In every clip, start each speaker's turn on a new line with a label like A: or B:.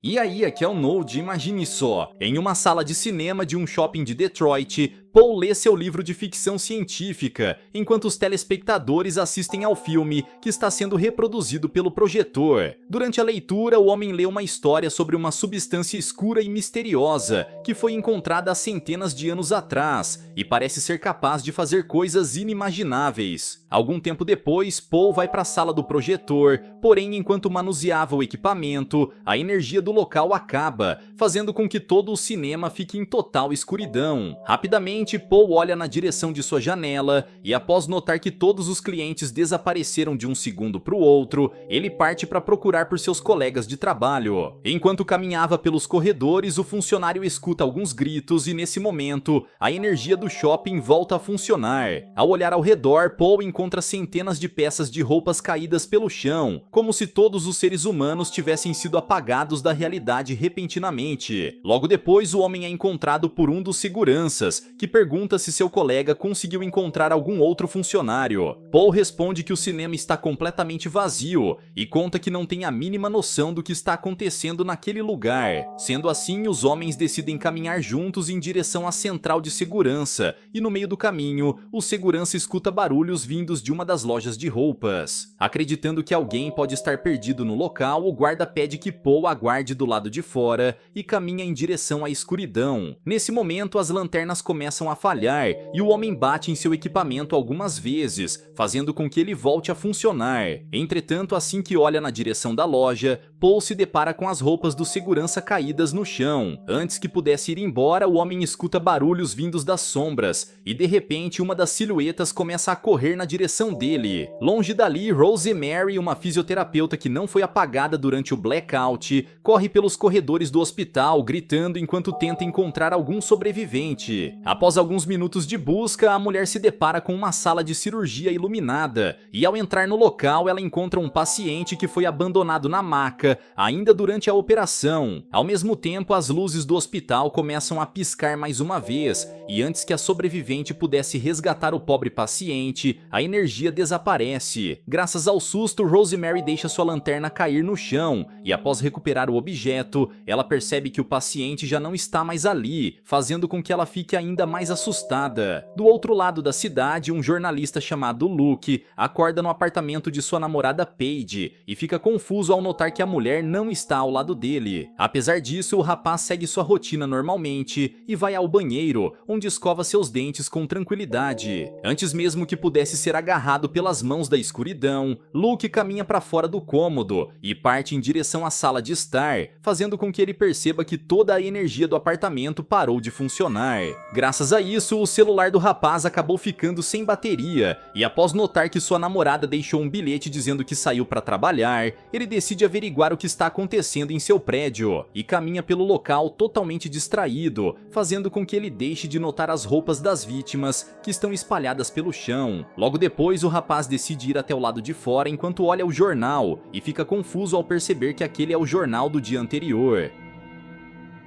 A: E aí, aqui é o Node, imagine só, em uma sala de cinema de um shopping de Detroit, Paul lê seu livro de ficção científica, enquanto os telespectadores assistem ao filme que está sendo reproduzido pelo projetor. Durante a leitura, o homem lê uma história sobre uma substância escura e misteriosa que foi encontrada há centenas de anos atrás e parece ser capaz de fazer coisas inimagináveis. Algum tempo depois, Paul vai para a sala do projetor, porém enquanto manuseava o equipamento, a energia do local acaba, fazendo com que todo o cinema fique em total escuridão. Rapidamente, Paul olha na direção de sua janela e, após notar que todos os clientes desapareceram de um segundo para o outro, ele parte para procurar por seus colegas de trabalho. Enquanto caminhava pelos corredores, o funcionário escuta alguns gritos e, nesse momento, a energia do shopping volta a funcionar. Ao olhar ao redor, Paul encontra centenas de peças de roupas caídas pelo chão, como se todos os seres humanos tivessem sido apagados da realidade repentinamente. Logo depois, o homem é encontrado por um dos seguranças, que pergunta se seu colega conseguiu encontrar algum outro funcionário. Paul responde que o cinema está completamente vazio e conta que não tem a mínima noção do que está acontecendo naquele lugar. Sendo assim, os homens decidem caminhar juntos em direção à central de segurança e, no meio do caminho, o segurança escuta barulhos vindos de uma das lojas de roupas. Acreditando que alguém pode estar perdido no local, o guarda pede que Paul aguarde do lado de fora e caminha em direção à escuridão. Nesse momento, as lanternas começam a falhar e o homem bate em seu equipamento algumas vezes, fazendo com que ele volte a funcionar. Entretanto, assim que olha na direção da loja, Paul se depara com as roupas do segurança caídas no chão. Antes que pudesse ir embora, o homem escuta barulhos vindos das sombras e, de repente, uma das silhuetas começa a correr na direção dele. Longe dali, Rosemary, uma fisioterapeuta que não foi apagada durante o blackout, corre pelos corredores do hospital gritando enquanto tenta encontrar algum sobrevivente. Após alguns minutos de busca, a mulher se depara com uma sala de cirurgia iluminada e, ao entrar no local, ela encontra um paciente que foi abandonado na maca ainda durante a operação. Ao mesmo tempo, as luzes do hospital começam a piscar mais uma vez e, antes que a sobrevivente pudesse resgatar o pobre paciente, a energia desaparece. Graças ao susto, Rosemary deixa sua lanterna cair no chão e, após recuperar o objeto, ela percebe que o paciente já não está mais ali, fazendo com que ela fique ainda mais assustada. Do outro lado da cidade, um jornalista chamado Luke acorda no apartamento de sua namorada Paige e fica confuso ao notar que a mulher não está ao lado dele. Apesar disso, o rapaz segue sua rotina normalmente e vai ao banheiro, onde escova seus dentes com tranquilidade. Antes mesmo que pudesse ser agarrado pelas mãos da escuridão, Luke caminha para fora do cômodo e parte em direção à sala de estar, fazendo com que ele perceba que toda a energia do apartamento parou de funcionar. Graças a isso, o celular do rapaz acabou ficando sem bateria e, após notar que sua namorada deixou um bilhete dizendo que saiu para trabalhar, ele decide averiguar o que está acontecendo em seu prédio e caminha pelo local totalmente distraído, fazendo com que ele deixe de notar as roupas das vítimas que estão espalhadas pelo chão. Logo depois, o rapaz decide ir até o lado de fora enquanto olha o jornal e fica confuso ao perceber que aquele é o jornal do dia anterior.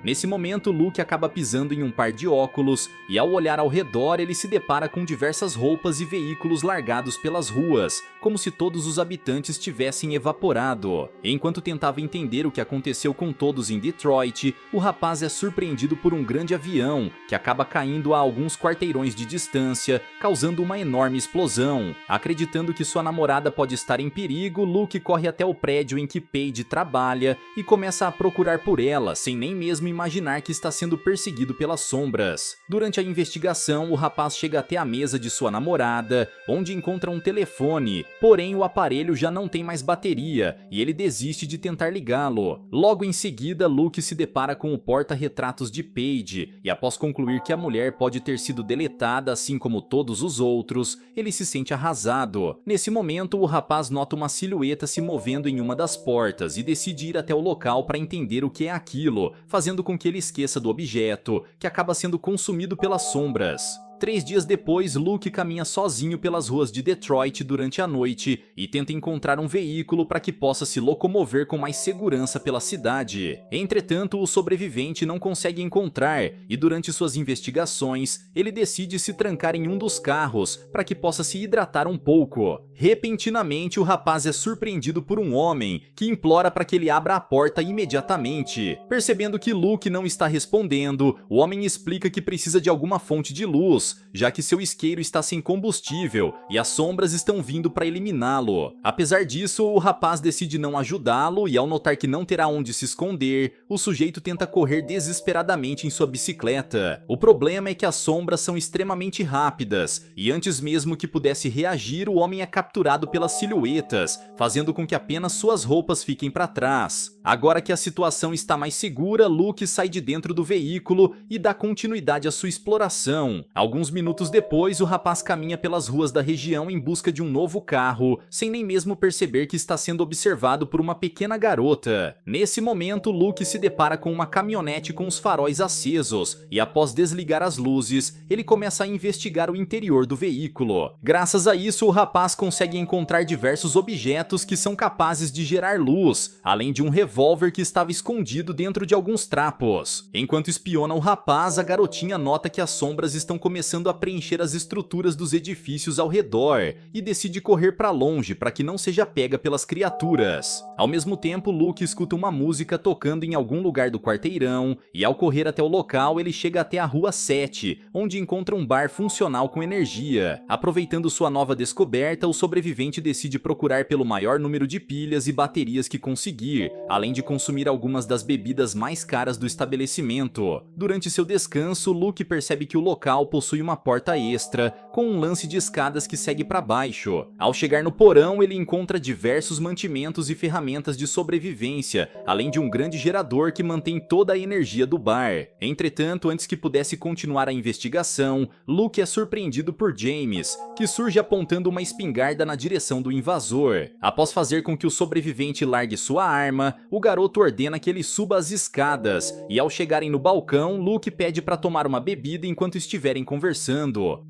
A: Nesse momento, Luke acaba pisando em um par de óculos e, ao olhar ao redor, ele se depara com diversas roupas e veículos largados pelas ruas, como se todos os habitantes tivessem evaporado. Enquanto tentava entender o que aconteceu com todos em Detroit, o rapaz é surpreendido por um grande avião que acaba caindo a alguns quarteirões de distância, causando uma enorme explosão. Acreditando que sua namorada pode estar em perigo, Luke corre até o prédio em que Paige trabalha e começa a procurar por ela, sem nem mesmo imaginar que está sendo perseguido pelas sombras. Durante a investigação, o rapaz chega até a mesa de sua namorada, onde encontra um telefone, porém o aparelho já não tem mais bateria e ele desiste de tentar ligá-lo. Logo em seguida, Luke se depara com o porta-retratos de Paige e, após concluir que a mulher pode ter sido deletada assim como todos os outros, ele se sente arrasado. Nesse momento, o rapaz nota uma silhueta se movendo em uma das portas e decide ir até o local para entender o que é aquilo, fazendo com que ele esqueça do objeto, que acaba sendo consumido pelas sombras. 3 dias depois, Luke caminha sozinho pelas ruas de Detroit durante a noite e tenta encontrar um veículo para que possa se locomover com mais segurança pela cidade. Entretanto, o sobrevivente não consegue encontrar e durante suas investigações, ele decide se trancar em um dos carros para que possa se hidratar um pouco. Repentinamente, o rapaz é surpreendido por um homem que implora para que ele abra a porta imediatamente. Percebendo que Luke não está respondendo, o homem explica que precisa de alguma fonte de luz, já que seu isqueiro está sem combustível e as sombras estão vindo para eliminá-lo. Apesar disso, o rapaz decide não ajudá-lo e ao notar que não terá onde se esconder, o sujeito tenta correr desesperadamente em sua bicicleta. O problema é que as sombras são extremamente rápidas e antes mesmo que pudesse reagir, o homem é capturado pelas silhuetas, fazendo com que apenas suas roupas fiquem para trás. Agora que a situação está mais segura, Luke sai de dentro do veículo e dá continuidade à sua exploração. Alguns minutos depois, o rapaz caminha pelas ruas da região em busca de um novo carro, sem nem mesmo perceber que está sendo observado por uma pequena garota. Nesse momento, Luke se depara com uma caminhonete com os faróis acesos e após desligar as luzes, ele começa a investigar o interior do veículo. Graças a isso, o rapaz consegue encontrar diversos objetos que são capazes de gerar luz, além de um revólver que estava escondido dentro de alguns trapos. Enquanto espiona o rapaz, a garotinha nota que as sombras estão começando a preencher as estruturas dos edifícios ao redor e decide correr para longe para que não seja pega pelas criaturas. Ao mesmo tempo, Luke escuta uma música tocando em algum lugar do quarteirão e ao correr até o local, ele chega até a Rua 7, onde encontra um bar funcional com energia. Aproveitando sua nova descoberta, o sobrevivente decide procurar pelo maior número de pilhas e baterias que conseguir, além de consumir algumas das bebidas mais caras do estabelecimento. Durante seu descanso, Luke percebe que o local possui uma porta extra, com um lance de escadas que segue para baixo. Ao chegar no porão, ele encontra diversos mantimentos e ferramentas de sobrevivência, além de um grande gerador que mantém toda a energia do bar. Entretanto, antes que pudesse continuar a investigação, Luke é surpreendido por James, que surge apontando uma espingarda na direção do invasor. Após fazer com que o sobrevivente largue sua arma, o garoto ordena que ele suba as escadas, e ao chegarem no balcão, Luke pede para tomar uma bebida enquanto estiverem conversando.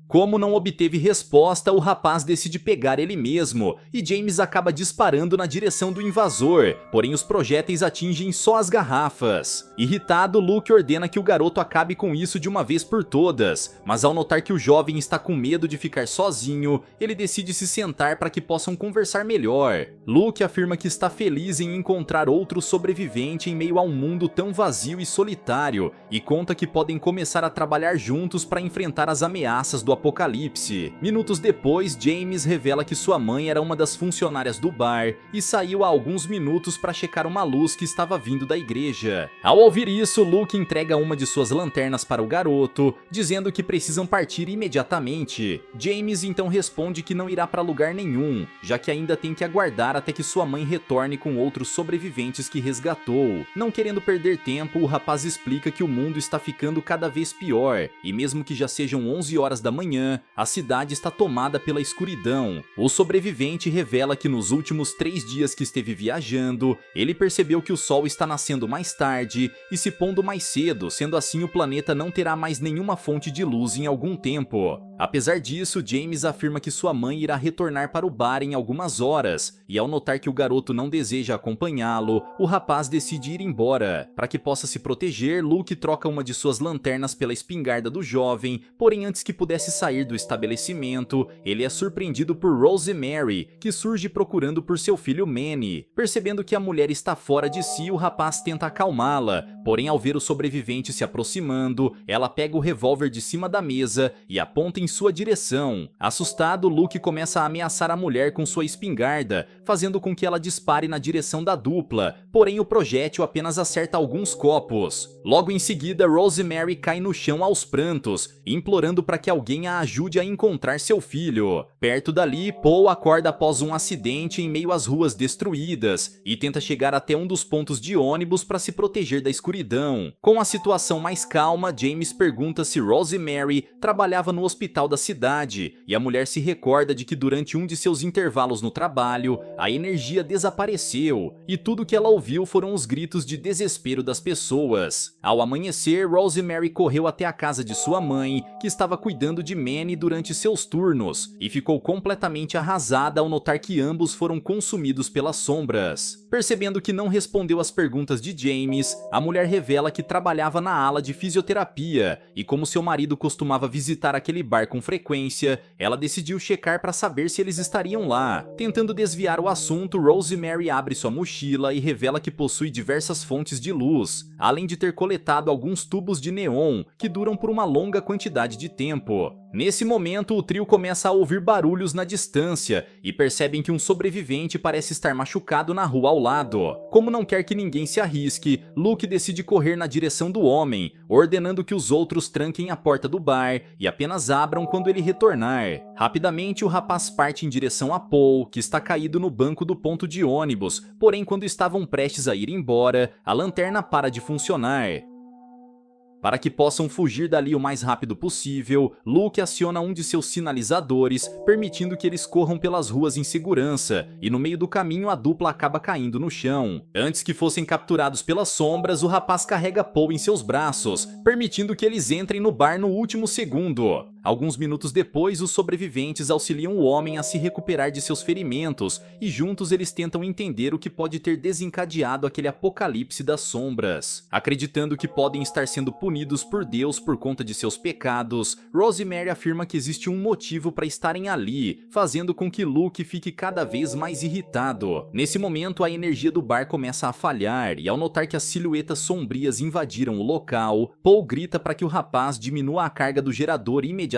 A: Como não obteve resposta, o rapaz decide pegar ele mesmo, e James acaba disparando na direção do invasor, porém os projéteis atingem só as garrafas. Irritado, Luke ordena que o garoto acabe com isso de uma vez por todas, mas ao notar que o jovem está com medo de ficar sozinho, ele decide se sentar para que possam conversar melhor. Luke afirma que está feliz em encontrar outro sobrevivente em meio a um mundo tão vazio e solitário, e conta que podem começar a trabalhar juntos para enfrentar as ameaças do apocalipse. Minutos depois, James revela que sua mãe era uma das funcionárias do bar e saiu há alguns minutos para checar uma luz que estava vindo da igreja. Ao ouvir isso, Luke entrega uma de suas lanternas para o garoto, dizendo que precisam partir imediatamente. James então responde que não irá para lugar nenhum, já que ainda tem que aguardar até que sua mãe retorne com outros sobreviventes que resgatou. Não querendo perder tempo, o rapaz explica que o mundo está ficando cada vez pior, e mesmo que já sejam 11 horas da manhã, a cidade está tomada pela escuridão. O sobrevivente revela que nos últimos 3 dias que esteve viajando, ele percebeu que o sol está nascendo mais tarde e se pondo mais cedo, sendo assim o planeta não terá mais nenhuma fonte de luz em algum tempo. Apesar disso, James afirma que sua mãe irá retornar para o bar em algumas horas, e ao notar que o garoto não deseja acompanhá-lo, o rapaz decide ir embora. Para que possa se proteger, Luke troca uma de suas lanternas pela espingarda do jovem, porém antes que pudesse sair do estabelecimento, ele é surpreendido por Rosemary, que surge procurando por seu filho Manny. Percebendo que a mulher está fora de si, o rapaz tenta acalmá-la, porém ao ver o sobrevivente se aproximando, ela pega o revólver de cima da mesa e aponta em sua direção. Assustado, Luke começa a ameaçar a mulher com sua espingarda, fazendo com que ela dispare na direção da dupla, porém o projétil apenas acerta alguns copos. Logo em seguida, Rosemary cai no chão aos prantos, implorando para que alguém jovem a ajude a encontrar seu filho. Perto dali, Paul acorda após um acidente em meio às ruas destruídas e tenta chegar até um dos pontos de ônibus para se proteger da escuridão. Com a situação mais calma, James pergunta se Rosemary trabalhava no hospital da cidade, e a mulher se recorda de que durante um de seus intervalos no trabalho, a energia desapareceu, e tudo que ela ouviu foram os gritos de desespero das pessoas. Ao amanhecer, Rosemary correu até a casa de sua mãe, que estava cuidando de Manny durante seus turnos, e ficou completamente arrasada ao notar que ambos foram consumidos pelas sombras. Percebendo que não respondeu às perguntas de James, a mulher revela que trabalhava na ala de fisioterapia, e como seu marido costumava visitar aquele bar com frequência, ela decidiu checar para saber se eles estariam lá. Tentando desviar o assunto, Rosemary abre sua mochila e revela que possui diversas fontes de luz, além de ter coletado alguns tubos de neon que duram por uma longa quantidade de tempo. Nesse momento, o trio começa a ouvir barulhos na distância e percebem que um sobrevivente parece estar machucado na rua ao lado. Como não quer que ninguém se arrisque, Luke decide correr na direção do homem, ordenando que os outros tranquem a porta do bar e apenas abram quando ele retornar. Rapidamente, o rapaz parte em direção a Paul, que está caído no banco do ponto de ônibus, porém quando estavam prestes a ir embora, a lanterna para de funcionar. Para que possam fugir dali o mais rápido possível, Luke aciona um de seus sinalizadores, permitindo que eles corram pelas ruas em segurança, e no meio do caminho a dupla acaba caindo no chão. Antes que fossem capturados pelas sombras, o rapaz carrega Paul em seus braços, permitindo que eles entrem no bar no último segundo. Alguns minutos depois, os sobreviventes auxiliam o homem a se recuperar de seus ferimentos, e juntos eles tentam entender o que pode ter desencadeado aquele apocalipse das sombras. Acreditando que podem estar sendo punidos por Deus por conta de seus pecados, Rosemary afirma que existe um motivo para estarem ali, fazendo com que Luke fique cada vez mais irritado. Nesse momento, a energia do bar começa a falhar, e ao notar que as silhuetas sombrias invadiram o local, Paul grita para que o rapaz diminua a carga do gerador imediatamente.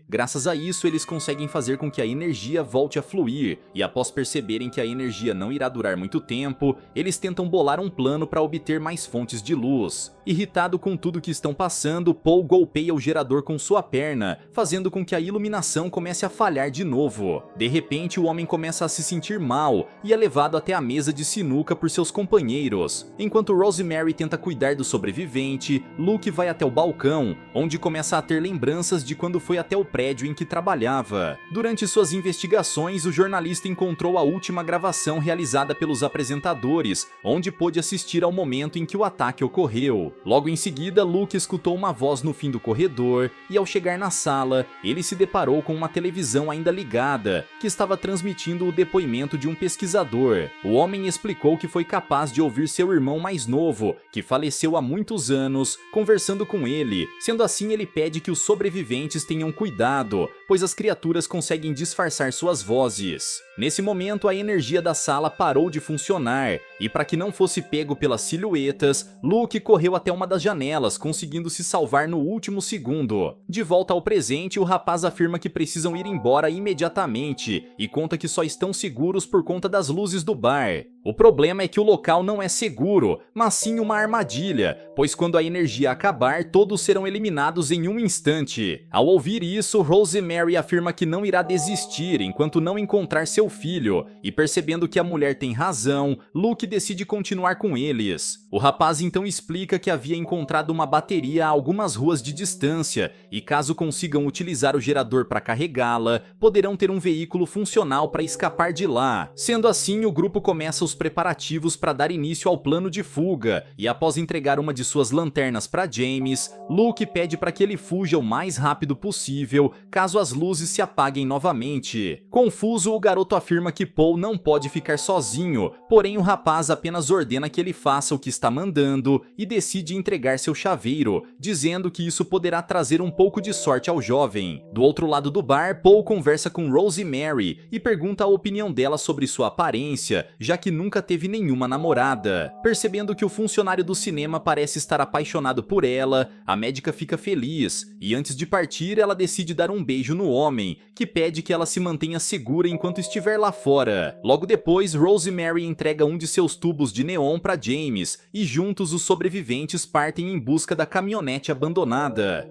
A: Graças a isso, eles conseguem fazer com que a energia volte a fluir, e após perceberem que a energia não irá durar muito tempo, eles tentam bolar um plano para obter mais fontes de luz. Irritado com tudo que estão passando, Paul golpeia o gerador com sua perna, fazendo com que a iluminação comece a falhar de novo. De repente, o homem começa a se sentir mal e é levado até a mesa de sinuca por seus companheiros. Enquanto Rosemary tenta cuidar do sobrevivente, Luke vai até o balcão, onde começa a ter lembranças de quando foi até o prédio em que trabalhava. Durante suas investigações, o jornalista encontrou a última gravação realizada pelos apresentadores, onde pôde assistir ao momento em que o ataque ocorreu. Logo em seguida, Luke escutou uma voz no fim do corredor e, ao chegar na sala, ele se deparou com uma televisão ainda ligada, que estava transmitindo o depoimento de um pesquisador. O homem explicou que foi capaz de ouvir seu irmão mais novo, que faleceu há muitos anos, conversando com ele. Sendo assim, ele pede que os sobreviventes tenham cuidado, pois as criaturas conseguem disfarçar suas vozes. Nesse momento, a energia da sala parou de funcionar, e para que não fosse pego pelas silhuetas, Luke correu até uma das janelas, conseguindo se salvar no último segundo. De volta ao presente, o rapaz afirma que precisam ir embora imediatamente, e conta que só estão seguros por conta das luzes do bar. O problema é que o local não é seguro, mas sim uma armadilha, pois quando a energia acabar, todos serão eliminados em um instante. Ao ouvir isso, Rosemary afirma que não irá desistir enquanto não encontrar seu filho, e percebendo que a mulher tem razão, Luke decide continuar com eles. O rapaz então explica que havia encontrado uma bateria a algumas ruas de distância, e caso consigam utilizar o gerador para carregá-la, poderão ter um veículo funcional para escapar de lá. Sendo assim, o grupo começa os preparativos para dar início ao plano de fuga, e após entregar uma de suas lanternas para James, Luke pede para que ele fuja o mais rápido possível, caso as luzes se apaguem novamente. Confuso, o garoto afirma que Paul não pode ficar sozinho, porém o rapaz apenas ordena que ele faça o que está mandando e decide entregar seu chaveiro, dizendo que isso poderá trazer um pouco de sorte ao jovem. Do outro lado do bar, Paul conversa com Rosemary e pergunta a opinião dela sobre sua aparência, já que nunca teve nenhuma namorada. Percebendo que o funcionário do cinema parece estar apaixonado por ela, a médica fica feliz, e antes de partir, ela decide dar um beijo no homem, que pede que ela se mantenha segura enquanto estiver lá fora. Logo depois, Rosemary entrega um de seus tubos de neon para James, e juntos os sobreviventes partem em busca da caminhonete abandonada.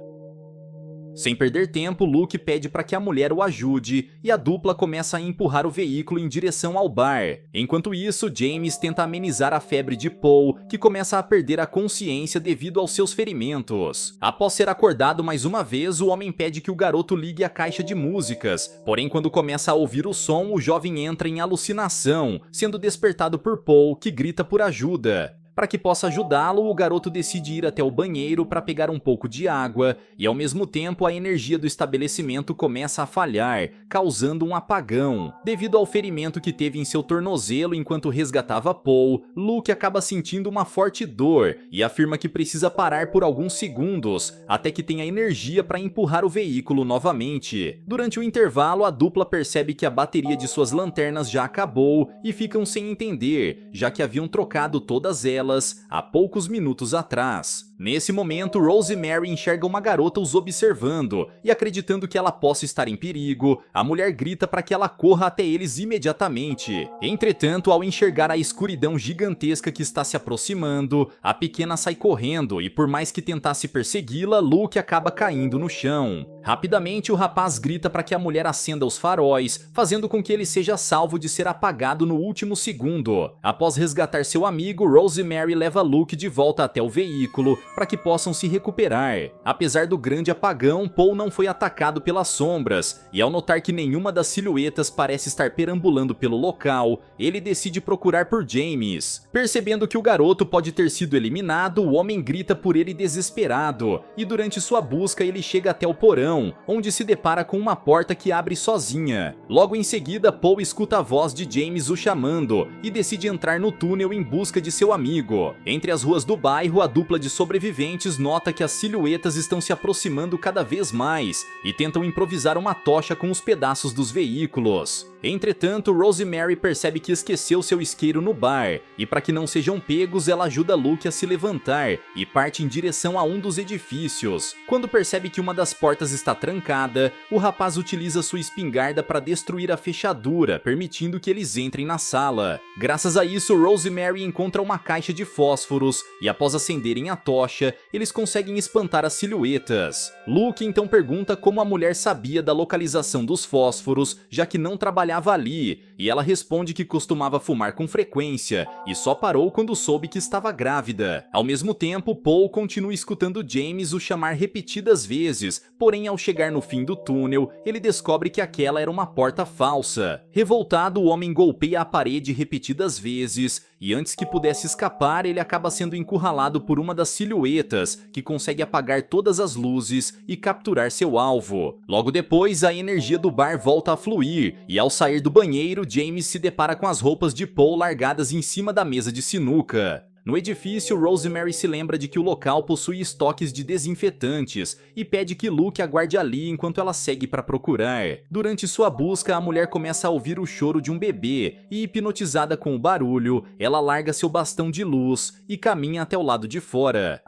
A: Sem perder tempo, Luke pede para que a mulher o ajude e a dupla começa a empurrar o veículo em direção ao bar. Enquanto isso, James tenta amenizar a febre de Paul, que começa a perder a consciência devido aos seus ferimentos. Após ser acordado mais uma vez, o homem pede que o garoto ligue a caixa de músicas, porém quando começa a ouvir o som, o jovem entra em alucinação, sendo despertado por Paul, que grita por ajuda. Para que possa ajudá-lo, o garoto decide ir até o banheiro para pegar um pouco de água, e ao mesmo tempo a energia do estabelecimento começa a falhar, causando um apagão. Devido ao ferimento que teve em seu tornozelo enquanto resgatava Paul, Luke acaba sentindo uma forte dor e afirma que precisa parar por alguns segundos, até que tenha energia para empurrar o veículo novamente. Durante o intervalo, a dupla percebe que a bateria de suas lanternas já acabou e ficam sem entender, já que haviam trocado todas elas há poucos minutos atrás. Nesse momento, Rose e Mary enxergam uma garota os observando, e acreditando que ela possa estar em perigo, a mulher grita para que ela corra até eles imediatamente. Entretanto, ao enxergar a escuridão gigantesca que está se aproximando, a pequena sai correndo e por mais que tentasse persegui-la, Luke acaba caindo no chão. Rapidamente, o rapaz grita para que a mulher acenda os faróis, fazendo com que ele seja salvo de ser apagado no último segundo. Após resgatar seu amigo, Rose e Mary leva Luke de volta até o veículo para que possam se recuperar. Apesar do grande apagão, Paul não foi atacado pelas sombras, e ao notar que nenhuma das silhuetas parece estar perambulando pelo local, ele decide procurar por James. Percebendo que o garoto pode ter sido eliminado, o homem grita por ele desesperado, e durante sua busca ele chega até o porão, onde se depara com uma porta que abre sozinha. Logo em seguida, Paul escuta a voz de James o chamando, e decide entrar no túnel em busca de seu amigo. Entre as ruas do bairro, a dupla de sobreviventes nota que as silhuetas estão se aproximando cada vez mais e tentam improvisar uma tocha com os pedaços dos veículos. Entretanto, Rosemary percebe que esqueceu seu isqueiro no bar, e para que não sejam pegos, ela ajuda Luke a se levantar e parte em direção a um dos edifícios. Quando percebe que uma das portas está trancada, o rapaz utiliza sua espingarda para destruir a fechadura, permitindo que eles entrem na sala. Graças a isso, Rosemary encontra uma caixa de fósforos, e após acenderem a tocha, eles conseguem espantar as silhuetas. Luke então pergunta como a mulher sabia da localização dos fósforos, já que não trabalhava ali, e ela responde que costumava fumar com frequência e só parou quando soube que estava grávida. Ao mesmo tempo, Paul continua escutando James o chamar repetidas vezes, porém ao chegar no fim do túnel, ele descobre que aquela era uma porta falsa. Revoltado, o homem golpeia a parede repetidas vezes, e antes que pudesse escapar, ele acaba sendo encurralado por uma das silhuetas, que consegue apagar todas as luzes e capturar seu alvo. Logo depois, a energia do bar volta a fluir, e ao sair do banheiro, James se depara com as roupas de Paul largadas em cima da mesa de sinuca. No edifício, Rosemary se lembra de que o local possui estoques de desinfetantes e pede que Luke aguarde ali enquanto ela segue para procurar. Durante sua busca, a mulher começa a ouvir o choro de um bebê e, hipnotizada com o barulho, ela larga seu bastão de luz e caminha até o lado de fora.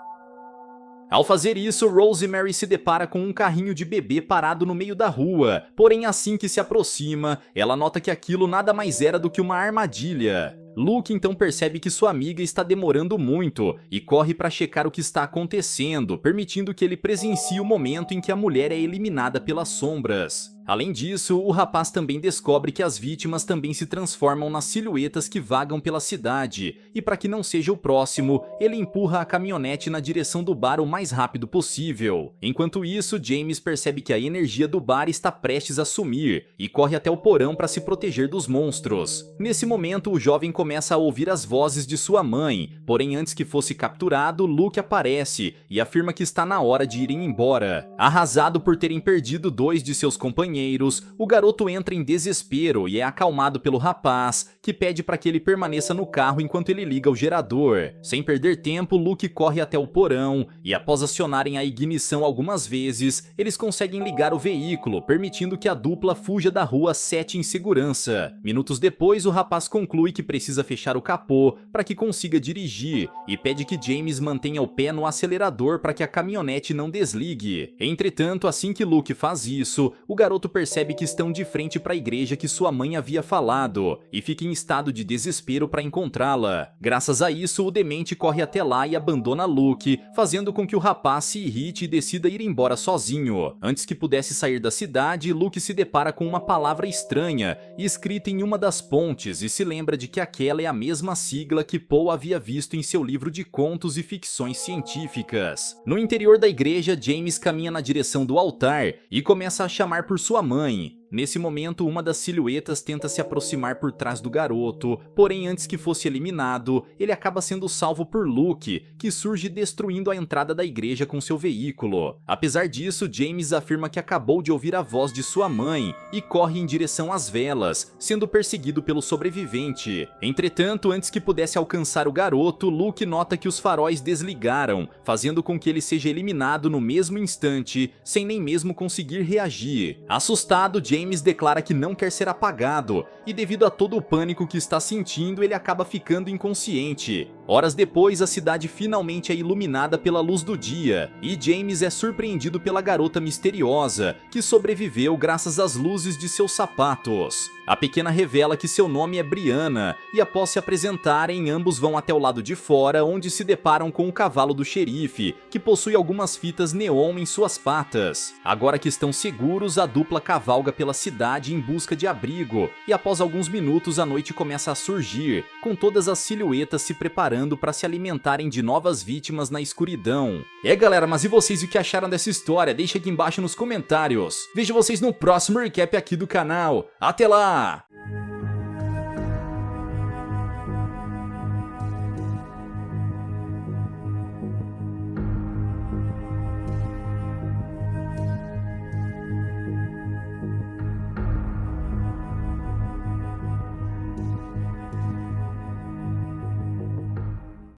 A: Ao fazer isso, Rosemary se depara com um carrinho de bebê parado no meio da rua, porém assim que se aproxima, ela nota que aquilo nada mais era do que uma armadilha. Luke então percebe que sua amiga está demorando muito e corre para checar o que está acontecendo, permitindo que ele presencie o momento em que a mulher é eliminada pelas sombras. Além disso, o rapaz também descobre que as vítimas também se transformam nas silhuetas que vagam pela cidade, e para que não seja o próximo, ele empurra a caminhonete na direção do bar o mais rápido possível. Enquanto isso, James percebe que a energia do bar está prestes a sumir, e corre até o porão para se proteger dos monstros. Nesse momento, o jovem começa a ouvir as vozes de sua mãe, porém antes que fosse capturado, Luke aparece e afirma que está na hora de irem embora. Arrasado por terem perdido 2 de seus companheiros, o garoto entra em desespero e é acalmado pelo rapaz, que pede para que ele permaneça no carro enquanto ele liga o gerador. Sem perder tempo, Luke corre até o porão e após acionarem a ignição algumas vezes, eles conseguem ligar o veículo, permitindo que a dupla fuja da rua 7 em segurança. Minutos depois, o rapaz conclui que precisa fechar o capô para que consiga dirigir e pede que James mantenha o pé no acelerador para que a caminhonete não desligue. Entretanto, assim que Luke faz isso, o garoto garoto percebe que estão de frente para a igreja que sua mãe havia falado e fica em estado de desespero para encontrá-la. Graças a isso, o demente corre até lá e abandona Luke, fazendo com que o rapaz se irrite e decida ir embora sozinho. Antes que pudesse sair da cidade, Luke se depara com uma palavra estranha escrita em uma das pontes e se lembra de que aquela é a mesma sigla que Poe havia visto em seu livro de contos e ficções científicas. No interior da igreja, James caminha na direção do altar e começa a chamar por sua mãe. Nesse momento, uma das silhuetas tenta se aproximar por trás do garoto, porém antes que fosse eliminado, ele acaba sendo salvo por Luke, que surge destruindo a entrada da igreja com seu veículo. Apesar disso, James afirma que acabou de ouvir a voz de sua mãe e corre em direção às velas, sendo perseguido pelo sobrevivente. Entretanto, antes que pudesse alcançar o garoto, Luke nota que os faróis desligaram, fazendo com que ele seja eliminado no mesmo instante, sem nem mesmo conseguir reagir. Assustado, James declara que não quer ser apagado, e devido a todo o pânico que está sentindo, ele acaba ficando inconsciente. Horas depois, a cidade finalmente é iluminada pela luz do dia, e James é surpreendido pela garota misteriosa, que sobreviveu graças às luzes de seus sapatos. A pequena revela que seu nome é Brianna, e após se apresentarem, ambos vão até o lado de fora, onde se deparam com o cavalo do xerife, que possui algumas fitas neon em suas patas. Agora que estão seguros, a dupla cavalga pela cidade em busca de abrigo, e após alguns minutos a noite começa a surgir, com todas as silhuetas se preparando para se alimentarem de novas vítimas na escuridão. Galera, mas e vocês, o que acharam dessa história? Deixa aqui embaixo nos comentários. Vejo vocês no próximo recap aqui do canal. Até lá!